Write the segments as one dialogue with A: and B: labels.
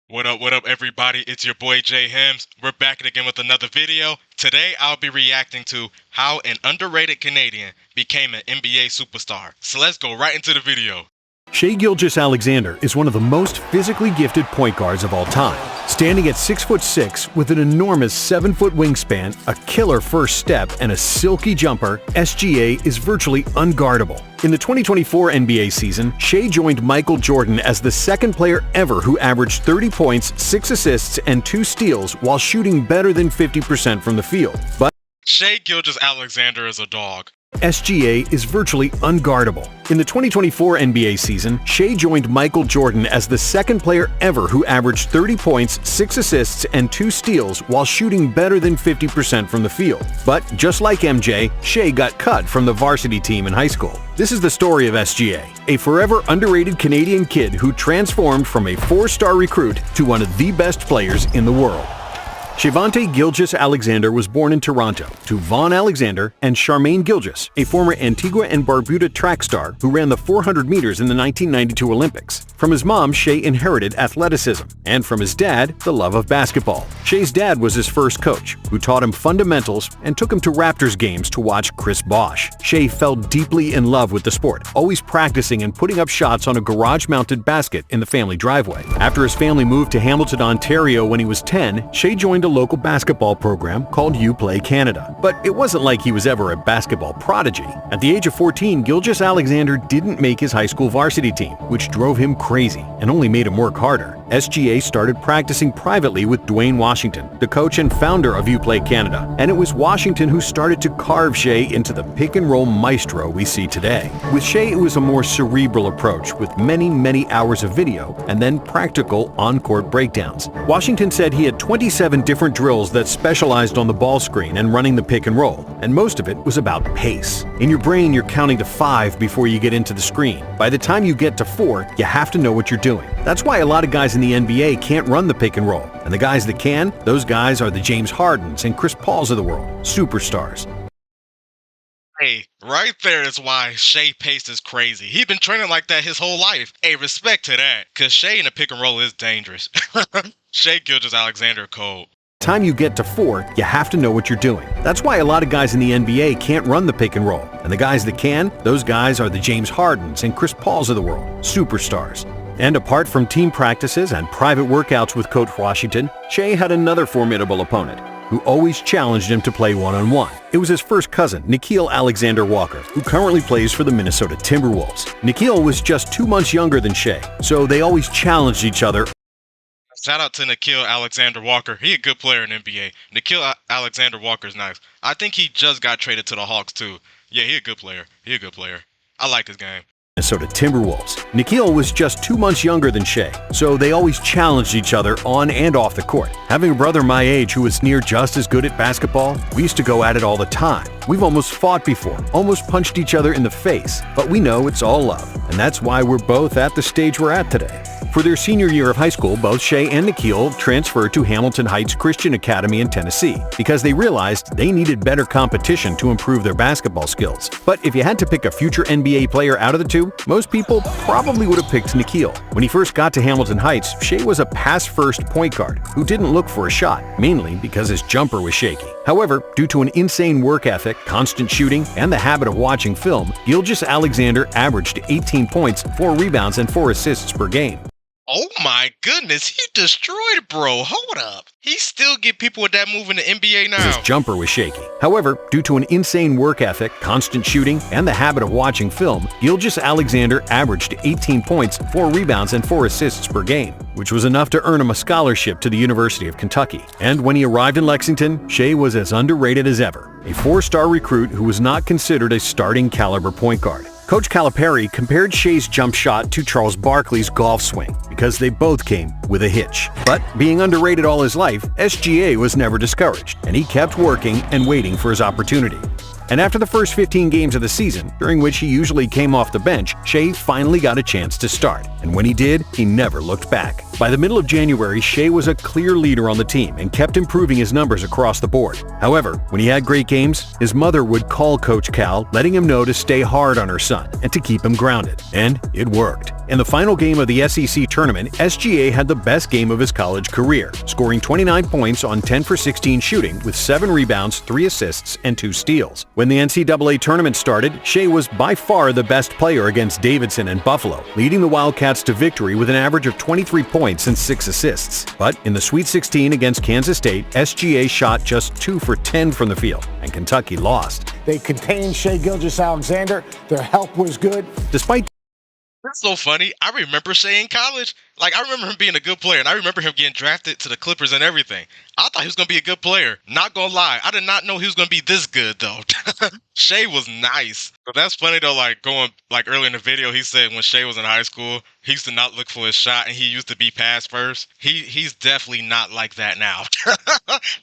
A: What up, everybody? It's your boy Jay Hems. We're back again with another video. Today, I'll be reacting to how an underrated Canadian became an NBA superstar. So let's go right into the video.
B: Shai Gilgeous-Alexander is one of the most physically gifted point guards of all time. Standing at 6'6" with an enormous 7-foot wingspan, a killer first step, and a silky jumper, SGA is virtually unguardable. In the 2024 NBA season, Shai joined Michael Jordan as the second player ever who averaged 30 points, 6 assists, and 2 steals while shooting better than 50% from the field. But
A: Shai Gilgeous-Alexander is a dog.
B: SGA is virtually unguardable. In the 2024 NBA season, Shai joined Michael Jordan as the second player ever who averaged 30 points, 6 assists, and 2 steals while shooting better than 50% from the field. But just like MJ, Shai got cut from the varsity team in high school. This is the story of SGA, a forever underrated Canadian kid who transformed from a 4-star recruit to one of the best players in the world. Shai Gilgeous-Alexander was born in Toronto to Vaughn Alexander and Charmaine Gilgeous, a former Antigua and Barbuda track star who ran the 400 meters in the 1992 Olympics. From his mom, Shai inherited athleticism, and from his dad, the love of basketball. Shai's dad was his first coach, who taught him fundamentals and took him to Raptors games to watch Chris Bosh. Shai fell deeply in love with the sport, always practicing and putting up shots on a garage-mounted basket in the family driveway. After his family moved to Hamilton, Ontario when he was 10, Shai joined a local basketball program called UPlay Canada. But it wasn't like he was ever a basketball prodigy. At the age of 14, Gilgeous-Alexander didn't make his high school varsity team, which drove him crazy and only made him work harder. SGA started practicing privately with Dwayne Washington, the coach and founder of UPlay Canada, and it was Washington who started to carve Shai into the pick-and-roll maestro we see today. With Shai, it was a more cerebral approach with many hours of video and then practical on-court breakdowns. Washington said he had 27 different drills that specialized on the ball screen and running the pick and roll, and most of it was about pace. In your brain, you're counting to 5 before you get into the screen. By the time you get to 4, you have to know what you're doing. That's why a lot of guys in the NBA can't run the pick and roll, and the guys that can, those guys are the James Hardens and Chris Pauls of the world, superstars.
A: Hey, right there is why Shai pace is crazy. He's been training like that his whole life. Hey, respect to that, because Shai in the pick and roll is dangerous. Shai Gilgeous-Alexander cold.
B: Time you get to 4, you have to know what you're doing. That's why a lot of guys in the NBA can't run the pick and roll, and the guys that can, those guys are the James Hardens and Chris Pauls of the world, superstars. And apart from team practices and private workouts with Coach Washington, Shai had another formidable opponent who always challenged him to play one-on-one. It was his first cousin, Nickeil Alexander-Walker, who currently plays for the Minnesota Timberwolves. Nickeil was just 2 months younger than Shai, so they always challenged each other.
A: Shout out to Nickeil Alexander-Walker. He a good player in NBA. Nickeil Alexander-Walker's nice. I think he just got traded to the Hawks too. Yeah, he a good player. I like his game.
B: Minnesota Timberwolves. Nickeil was just 2 months younger than Shai, so they always challenged each other on and off the court. Having a brother my age who was near just as good at basketball, we used to go at it all the time. We've almost fought before, almost punched each other in the face, but we know it's all love, and that's why we're both at the stage we're at today. For their senior year of high school, both Shai and Nickeil transferred to Hamilton Heights Christian Academy in Tennessee because they realized they needed better competition to improve their basketball skills. But if you had to pick a future NBA player out of the two, most people probably would have picked Nickeil. When he first got to Hamilton Heights, Shai was a pass-first point guard who didn't look for a shot, mainly because his jumper was shaky. However, due to an insane work ethic, constant shooting, and the habit of watching film, Gilgeous-Alexander averaged 18 points, 4 rebounds, and 4 assists per game.
A: Oh my goodness, he destroyed bro. Hold up. He still get people with that move in the NBA now.
B: His jumper was shaky. However, due to an insane work ethic, constant shooting, and the habit of watching film, Gilgeous-Alexander averaged 18 points, 4 rebounds, and 4 assists per game, which was enough to earn him a scholarship to the University of Kentucky. And when he arrived in Lexington, Shai was as underrated as ever, a 4-star recruit who was not considered a starting caliber point guard. Coach Calipari compared Shai's jump shot to Charles Barkley's golf swing because they both came with a hitch. But being underrated all his life, SGA was never discouraged, and he kept working and waiting for his opportunity. And after the first 15 games of the season, during which he usually came off the bench, Shai finally got a chance to start. And And when he did, he never looked back. By the middle of January, Shai was a clear leader on the team and kept improving his numbers across the board. However, when he had great games, his mother would call Coach Cal, letting him know to stay hard on her son and to keep him grounded. And it worked. In the final game of the SEC tournament, SGA had the best game of his college career, scoring 29 points on 10 for 16 shooting with 7 rebounds, 3 assists, and 2 steals. When the NCAA tournament started, Shai was by far the best player against Davidson and Buffalo, leading the Wildcats to victory with an average of 23 points and 6 assists. But in the Sweet 16 against Kansas State, SGA shot just 2 for 10 from the field, and Kentucky lost.
C: They contained Shai Gilgeous-Alexander. Their help was good.
B: Despite
A: That's so funny. I remember Shai in college. Like, I remember him being a good player, and I remember him getting drafted to the Clippers and everything. I thought he was going to be a good player. Not going to lie. I did not know he was going to be this good, though. Shai was nice. But that's funny, though, like earlier in the video, he said when Shai was in high school, he used to not look for his shot, and he used to be pass first. He's definitely not like that now.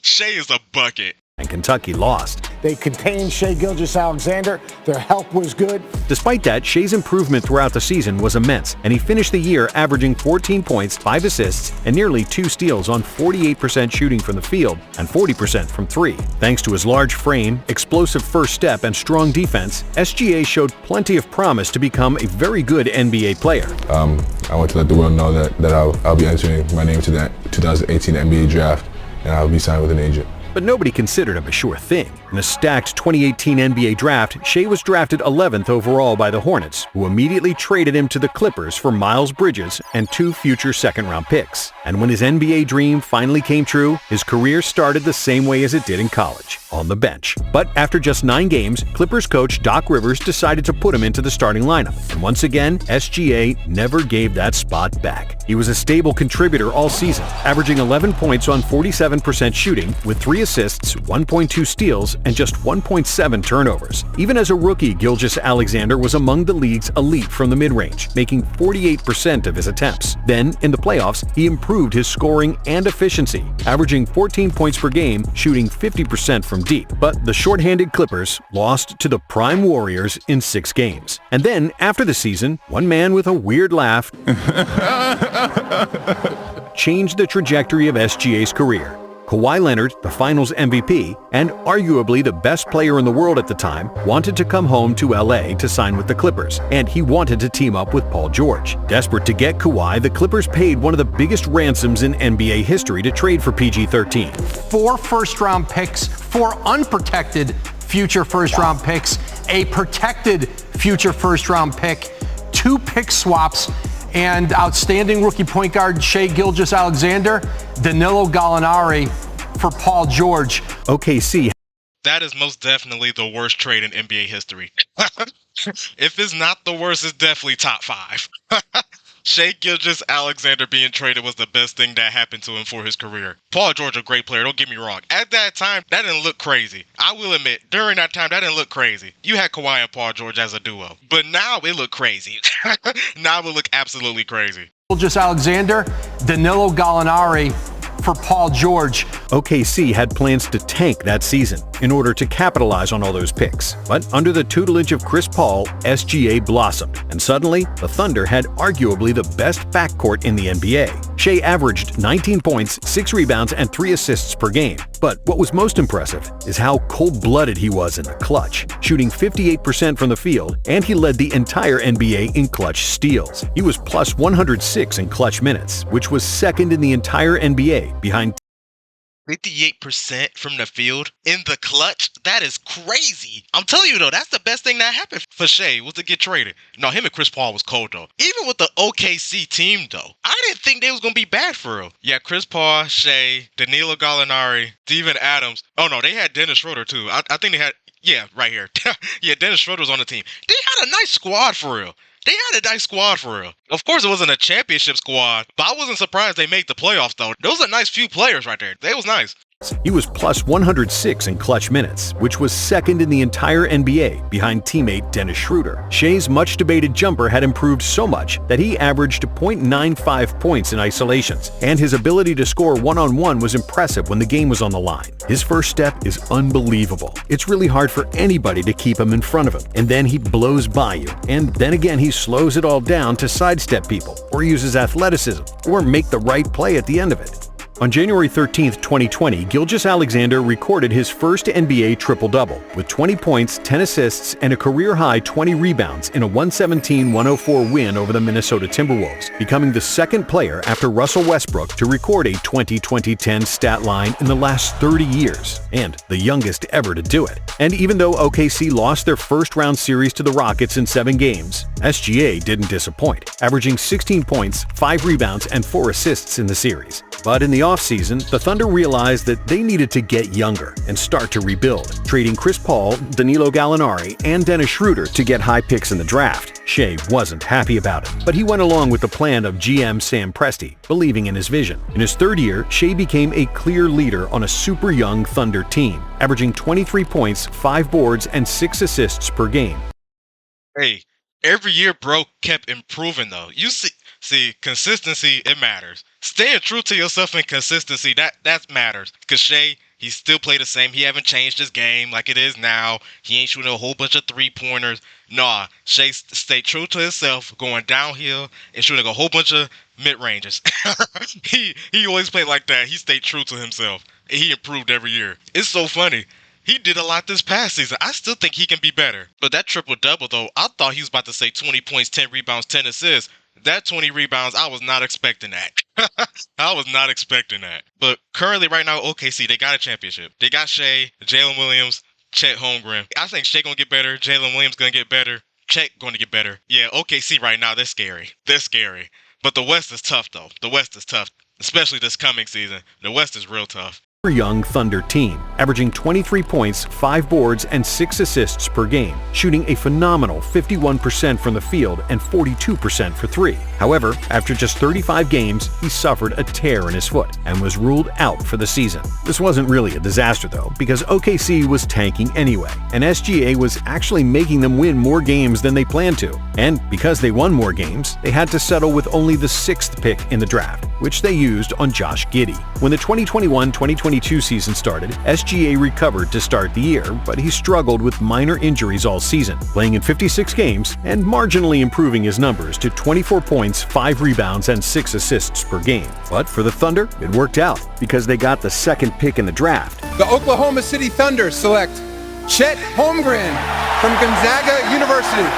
A: Shai is a bucket.
B: and Kentucky lost.
C: They contained Shai Gilgeous-Alexander. Their help was good.
B: Despite that, Shai's improvement throughout the season was immense, and he finished the year averaging 14 points, 5 assists, and nearly 2 steals on 48% shooting from the field and 40% from 3. Thanks to his large frame, explosive first step, and strong defense, SGA showed plenty of promise to become a very good NBA player.
D: I want to let the world know that I'll be entering my name to that 2018 NBA draft, and I'll be signed with an agent.
B: But nobody considered him a sure thing. In a stacked 2018 NBA draft, Shai was drafted 11th overall by the Hornets, who immediately traded him to the Clippers for Miles Bridges and 2 future second-round picks. And when his NBA dream finally came true, his career started the same way as it did in college, on the bench. But after just 9 games, Clippers coach Doc Rivers decided to put him into the starting lineup. And once again, SGA never gave that spot back. He was a stable contributor all season, averaging 11 points on 47% shooting with 3 assists, 1.2 steals, and just 1.7 turnovers. Even as a rookie, Gilgeous-Alexander was among the league's elite from the mid-range, making 48% of his attempts. Then, in the playoffs, he improved his scoring and efficiency, averaging 14 points per game, shooting 50% from deep. But the shorthanded Clippers lost to the Prime Warriors in 6 games. And then, after the season, one man with a weird laugh changed the trajectory of SGA's career. Kawhi Leonard, the Finals MVP, and arguably the best player in the world at the time, wanted to come home to LA to sign with the Clippers, and he wanted to team up with Paul George. Desperate to get Kawhi, the Clippers paid one of the biggest ransoms in NBA history to trade for PG-13.
E: 4 first-round picks, 4 unprotected future first-round picks, a protected future first-round pick, 2 pick swaps, and outstanding rookie point guard Shai Gilgeous-Alexander, Danilo Gallinari for Paul George.
B: OKC.
A: That is most definitely the worst trade in NBA history. If it's not the worst, it's definitely top 5. Shai Gilgeous-Alexander being traded was the best thing that happened to him for his career. Paul George, a great player, don't get me wrong. At that time, that didn't look crazy. I will admit, during that time, that didn't look crazy. You had Kawhi and Paul George as a duo. But now it looked crazy. Now it look absolutely crazy.
E: Gilgeous-Alexander, Danilo Gallinari for Paul George.
B: OKC had plans to tank that season in order to capitalize on all those picks. But under the tutelage of Chris Paul, SGA blossomed, and suddenly the Thunder had arguably the best backcourt in the NBA. Shai averaged 19 points, 6 rebounds, and 3 assists per game. But what was most impressive is how cold-blooded he was in the clutch, shooting 58% from the field, and he led the entire NBA in clutch steals. He was plus 106 in clutch minutes, which was second in the entire NBA, behind
A: 58% from the field in the clutch? That is crazy. I'm telling you, though, that's the best thing that happened for Shai was to get traded. No, him and Chris Paul was cold, though. Even with the OKC team, though, I didn't think they was going to be bad for real. Yeah, Chris Paul, Shai, Danilo Gallinari, Steven Adams. Oh, no, they had Dennis Schroeder, too. I think they had, yeah, right here. Yeah, Dennis Schroeder was on the team. They had a nice squad for real. They had a nice squad for real. Of course, it wasn't a championship squad, but I wasn't surprised they made the playoffs, though. Those are a nice few players right there. They was nice.
B: He was plus 106 in clutch minutes, which was second in the entire NBA behind teammate Dennis Schroeder. Shai's much-debated jumper had improved so much that he averaged .95 points in isolations, and his ability to score one-on-one was impressive when the game was on the line. His first step is unbelievable. It's really hard for anybody to keep him in front of him, and then he blows by you, and then again he slows it all down to sidestep people, or uses athleticism, or make the right play at the end of it. On January 13, 2020, Gilgeous-Alexander recorded his first NBA triple-double with 20 points, 10 assists, and a career-high 20 rebounds in a 117-104 win over the Minnesota Timberwolves, becoming the second player after Russell Westbrook to record a 20-20-10 stat line in the last 30 years, and the youngest ever to do it. And even though OKC lost their first-round series to the Rockets in 7 games, SGA didn't disappoint, averaging 16 points, 5 rebounds, and 4 assists in the series. But in the offseason, the Thunder realized that they needed to get younger and start to rebuild, trading Chris Paul, Danilo Gallinari, and Dennis Schroeder to get high picks in the draft. Shai wasn't happy about it, but he went along with the plan of GM Sam Presti, believing in his vision. In his third year, Shai became a clear leader on a super young Thunder team, averaging 23 points, 5 boards, and 6 assists per game.
A: Hey, every year bro kept improving though. You see, consistency, it matters. Staying true to yourself and consistency, that matters. Cause Shai, he still play the same. He haven't changed his game like it is now. He ain't shooting a whole bunch of 3-pointers. Nah, Shai stayed true to himself, going downhill and shooting a whole bunch of mid-ranges. he always played like that. He stayed true to himself. He improved every year. It's so funny. He did a lot this past season. I still think he can be better. But that triple-double, though, I thought he was about to say 20 points, 10 rebounds, 10 assists. That 20 rebounds, I was not expecting that. I was not expecting that. But currently, right now, OKC, they got a championship. They got Shai, Jalen Williams, Chet Holmgren. I think Shai going to get better. Jalen Williams going to get better. Chet going to get better. Yeah, OKC right now, they're scary. They're scary. But the West is tough, though. The West is tough, especially this coming season. The West is real tough.
B: Young Thunder team, averaging 23 points, 5 boards, and 6 assists per game, shooting a phenomenal 51% from the field and 42% for 3. However, after just 35 games, he suffered a tear in his foot and was ruled out for the season. This wasn't really a disaster though, because OKC was tanking anyway, and SGA was actually making them win more games than they planned to. And because they won more games, they had to settle with only the 6th pick in the draft, which they used on Josh Giddey. When the 2021-2022 season started, SGA recovered to start the year, but he struggled with minor injuries all season, playing in 56 games and marginally improving his numbers to 24 points, 5 rebounds, and 6 assists per game. But for the Thunder, it worked out because they got the 2nd pick in the draft.
F: The Oklahoma City Thunder select Chet Holmgren from Gonzaga University.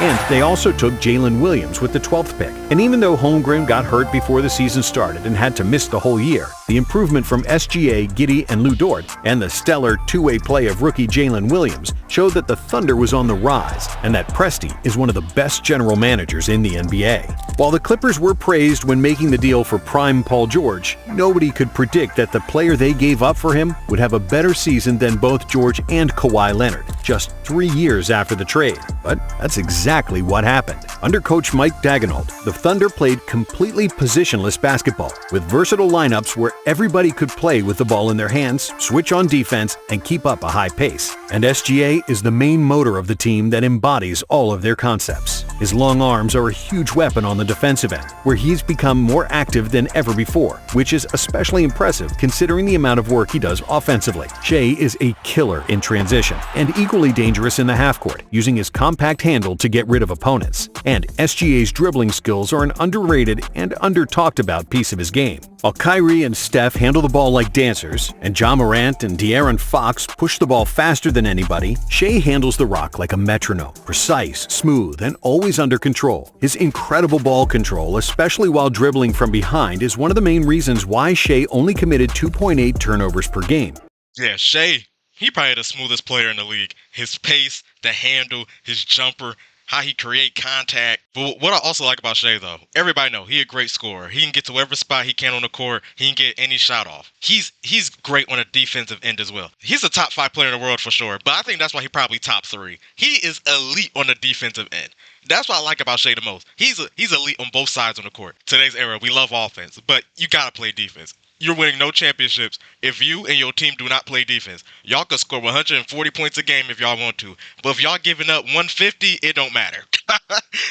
B: And they also took Jalen Williams with the 12th pick. And even though Holmgren got hurt before the season started and had to miss the whole year, the improvement from SGA, Giddey, and Lou Dort, and the stellar two-way play of rookie Jalen Williams showed that the Thunder was on the rise, and that Presti is one of the best general managers in the NBA. While the Clippers were praised when making the deal for prime Paul George, nobody could predict that the player they gave up for him would have a better season than both George and Kawhi Leonard, just 3 years after the trade. But that's exactly what happened. Under coach Mike Daigneault, the Thunder played completely positionless basketball, with versatile lineups where everybody could play with the ball in their hands, switch on defense, and keep up a high pace. And SGA is the main motor of the team that embodies all of their concepts. His long arms are a huge weapon on the defensive end, where he's become more active than ever before, which is especially impressive considering the amount of work he does offensively. Shai is a killer in transition, and equally dangerous in the half-court, using his compact handle to get rid of opponents. And SGA's dribbling skills are an underrated and under-talked-about piece of his game. While Kyrie and Steph handle the ball like dancers, and Ja Morant and De'Aaron Fox push the ball faster than anybody, Shai handles the rock like a metronome, precise, smooth, and always under control. His incredible ball control, especially while dribbling from behind, is one of the main reasons why Shai only committed 2.8 turnovers per game.
A: Yeah, Shai, he probably the smoothest player in the league. His pace, the handle, his jumper, how he create contact. But what I also like about Shai, though, everybody know he a great scorer. He can get to whatever spot he can on the court. He can get any shot off. He's great on the defensive end as well. He's a top 5 player in the world for sure, but I think that's why he probably top 3. He is elite on the defensive end. That's what I like about Shai the most. He's elite on both sides on the court. Today's era, we love offense, but you gotta play defense. You're winning no championships if you and your team do not play defense. Y'all could score 140 points a game if y'all want to, but if y'all giving up 150, it don't matter.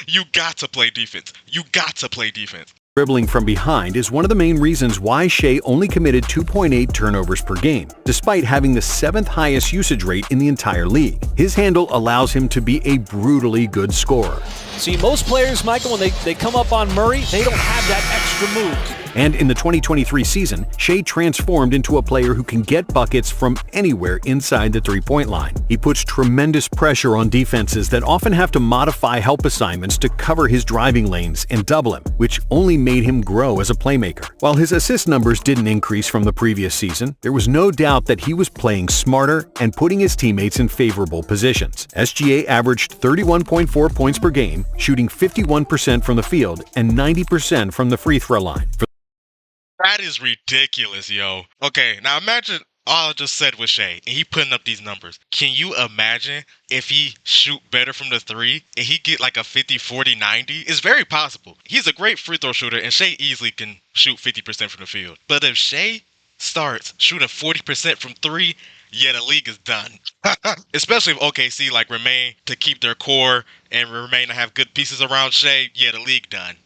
A: You got to play defense. You got to play defense.
B: Dribbling from behind is one of the main reasons why Shai only committed 2.8 turnovers per game, despite having the 7th highest usage rate in the entire league. His handle allows him to be a brutally good scorer.
G: See, most players, Michael, when they come up on Murray, they don't have that extra move.
B: And in the 2023 season, Shai transformed into a player who can get buckets from anywhere inside the three-point line. He puts tremendous pressure on defenses that often have to modify help assignments to cover his driving lanes and double him, which only made him grow as a playmaker. While his assist numbers didn't increase from the previous season, there was no doubt that he was playing smarter and putting his teammates in favorable positions. SGA averaged 31.4 points per game, shooting 51% from the field and 90% from the free throw line.
A: That is ridiculous, yo. Okay, now imagine all I just said with Shai, and he putting up these numbers. Can you imagine if he shoot better from the three, and he get like a 50, 40, 90? It's very possible. He's a great free throw shooter, and Shai easily can shoot 50% from the field. But if Shai starts shooting 40% from three, yeah, the league is done. Especially if OKC remain to keep their core and remain to have good pieces around Shai, yeah, the league done.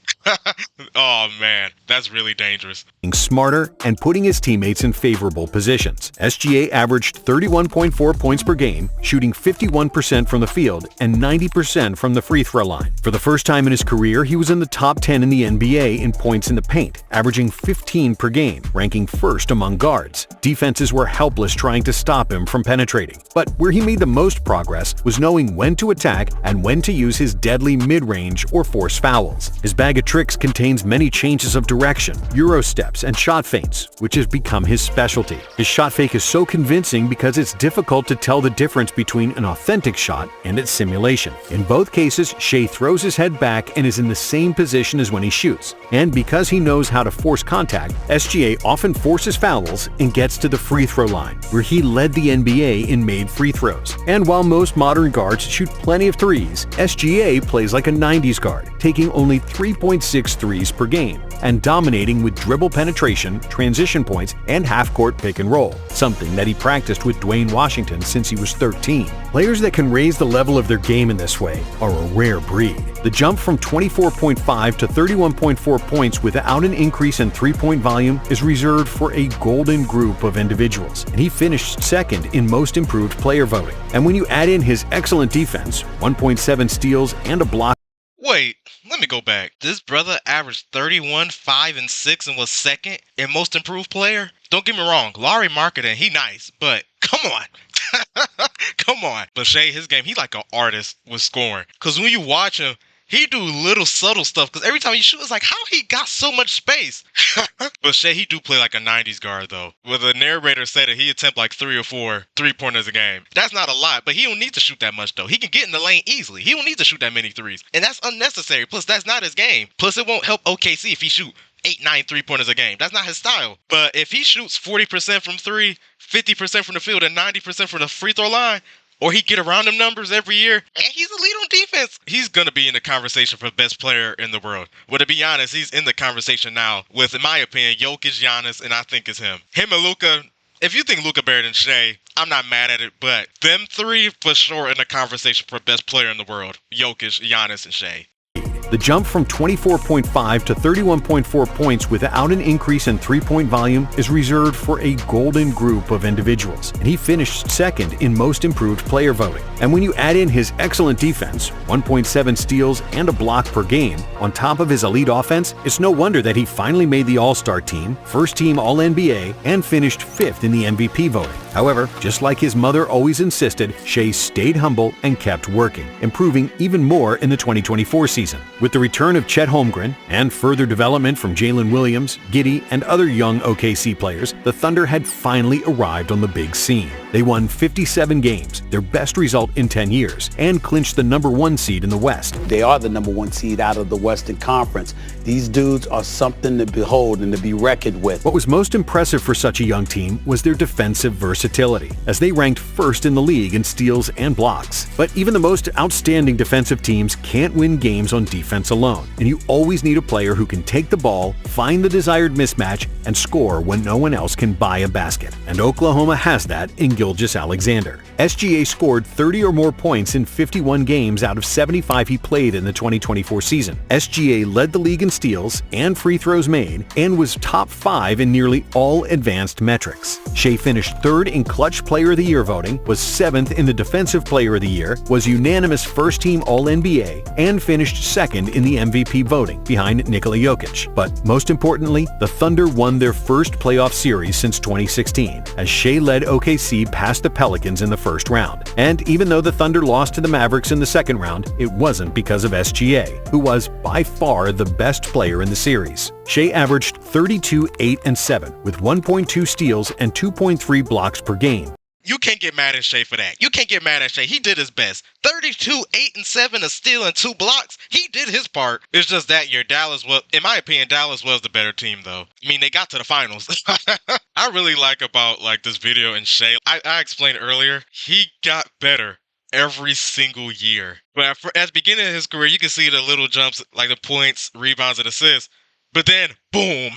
A: Oh man, that's really dangerous.
B: Smarter and putting his teammates in favorable positions. SGA averaged 31.4 points per game, shooting 51% from the field and 90% from the free throw line. For the first time in his career, he was in the top 10 in the NBA in points in the paint, averaging 15 per game, ranking first among guards. Defenses were helpless trying to stop him from penetrating. But where he made the most progress was knowing when to attack and when to use his deadly mid-range or force fouls. His bag of tricks contains many changes of direction, Euro steps, and shot feints, which has become his specialty. His shot fake is so convincing because it's difficult to tell the difference between an authentic shot and its simulation. In both cases, Shai throws his head back and is in the same position as when he shoots. And because he knows how to force contact, SGA often forces fouls and gets to the free throw line, where he led the NBA in made free throws. And while most modern guards shoot plenty of threes, SGA plays like a 90s guard, taking only 3.6 threes per game and dominating with dribble penetration, transition points, and half-court pick and roll, something that he practiced with Dwayne Washington since he was 13. Players that can raise the level of their game in this way are a rare breed. The jump from 24.5 to 31.4 points without an increase in three-point volume is reserved for a golden group of individuals, and he finished second in most improved player voting. And when you add in his excellent defense, 1.7 steals, and a block.
A: Wait, let me go back. This brother averaged 31, 5, and 6 and was second in most improved player? Don't get me wrong, Larry Marketing, he nice, but come on. Come on. But Shai, his game, he like an artist with scoring. Because when you watch him, he do little subtle stuff. Because every time he shoot, it's like, how he got so much space? But Shai, he do play like a 90s guard, though. Where the narrator said that he attempt like 3 or 4 three-pointers a game. That's not a lot, but he don't need to shoot that much, though. He can get in the lane easily. He don't need to shoot that many threes. And that's unnecessary. Plus, that's not his game. Plus, it won't help OKC if he shoot 8, 9 three-pointers a game. That's not his style. But if he shoots 40% from 3, 50% from the field, and 90% from the free throw line, or he get around them numbers every year, and he's a lead on defense, he's going to be in the conversation for best player in the world. Well, to be honest, he's in the conversation now with, in my opinion, Jokic, Giannis, and I think it's him. Him and Luka. If you think Luka better than Shai, I'm not mad at it, but them three for sure in the conversation for best player in the world. Jokic, Giannis, and Shai.
B: The jump from 24.5 to 31.4 points without an increase in three-point volume is reserved for a golden group of individuals, and he finished second in most improved player voting. And when you add in his excellent defense, 1.7 steals, and a block per game, on top of his elite offense, it's no wonder that he finally made the All-Star team, first-team All-NBA, and finished 5th in the MVP voting. However, just like his mother always insisted, Shai stayed humble and kept working, improving even more in the 2024 season. With the return of Chet Holmgren and further development from Jalen Williams, Giddey, and other young OKC players, the Thunder had finally arrived on the big scene. They won 57 games, their best result in 10 years, and clinched the #1 seed in the West.
H: They are the #1 seed out of the Western Conference. These dudes are something to behold and to be reckoned with.
B: What was most impressive for such a young team was their defensive versatility, as they ranked first in the league in steals and blocks. But even the most outstanding defensive teams can't win games on defense alone, and you always need a player who can take the ball, find the desired mismatch, and score when no one else can buy a basket. And Oklahoma has that in Gilgeous-Alexander. SGA scored 30 or more points in 51 games out of 75 he played in the 2024 season. SGA led the league in steals and free throws made and was top 5 in nearly all advanced metrics. Shai finished 3rd in Clutch Player of the Year voting, was 7th in the Defensive Player of the Year, was unanimous first-team All-NBA, and finished 2nd in the MVP voting, behind Nikola Jokic. But most importantly, the Thunder won their first playoff series since 2016, as Shai led OKC past the Pelicans in the first round. And even though the Thunder lost to the Mavericks in the second round, it wasn't because of SGA, who was by far the best player in the series. Shai averaged 32, 8, and 7, with 1.2 steals and 2.3 blocks per game.
A: You can't get mad at Shai for that. You can't get mad at Shai. He did his best. 32, 8, and 7, a steal and 2 blocks. He did his part. It's just that year, Dallas was, in my opinion, Dallas was the better team, though. I mean, they got to the finals. I really like about this video and Shai. I explained earlier, he got better every single year. But at the beginning of his career, you can see the little jumps, like the points, rebounds, and assists. But then, boom,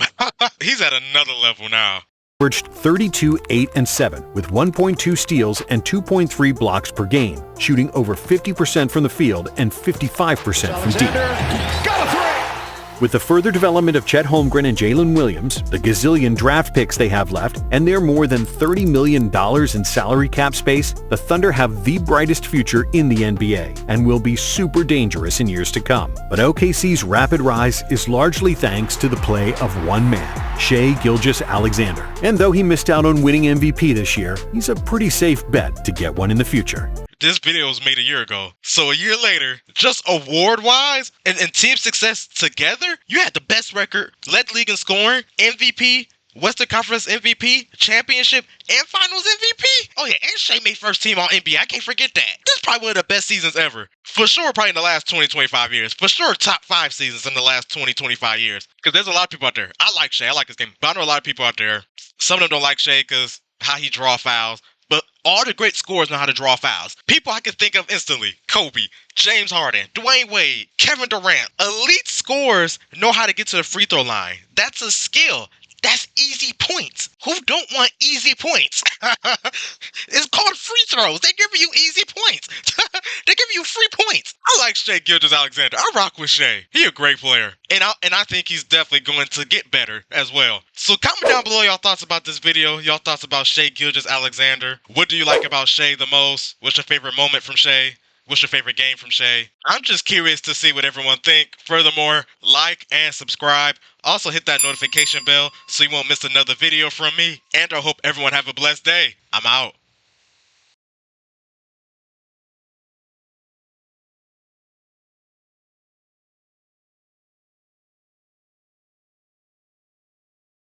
A: he's at another level now.
B: Averaged 32, 8, and 7, with 1.2 steals and 2.3 blocks per game, shooting over 50% from the field and 55% from deep. With the further development of Chet Holmgren and Jalen Williams, the gazillion draft picks they have left, and their more than $30 million in salary cap space, the Thunder have the brightest future in the NBA and will be super dangerous in years to come. But OKC's rapid rise is largely thanks to the play of one man, Shai Gilgeous-Alexander. And though he missed out on winning MVP this year, he's a pretty safe bet to get one in the future.
A: This video was made a year ago. So a year later, just award-wise and team success together, you had the best record, led the league in scoring, MVP, Western Conference MVP, championship, and finals MVP. Oh yeah, and Shai made first team all NBA. I can't forget that. This is probably one of the best seasons ever. For sure, probably in the last 20, 25 years. For sure, top 5 seasons in the last 20, 25 years. Because there's a lot of people out there. I like Shai. I like his game. But I know a lot of people out there. Some of them don't like Shai because how he draw fouls. But all the great scorers know how to draw fouls. People I can think of instantly. Kobe, James Harden, Dwayne Wade, Kevin Durant. Elite scorers know how to get to the free throw line. That's a skill. That's easy points. Who don't want easy points? It's called free throws. They give you easy points. They give you free points. I like Shai Gilgeous-Alexander. I rock with Shai. He a great player. And I think he's definitely going to get better as well. So comment down below your thoughts about this video. Your thoughts about Shai Gilgeous-Alexander. What do you like about Shai the most? What's your favorite moment from Shai? What's your favorite game from Shai? I'm just curious to see what everyone think. Furthermore, like and subscribe. Also hit that notification bell so you won't miss another video from me. And I hope everyone have a blessed day. I'm out.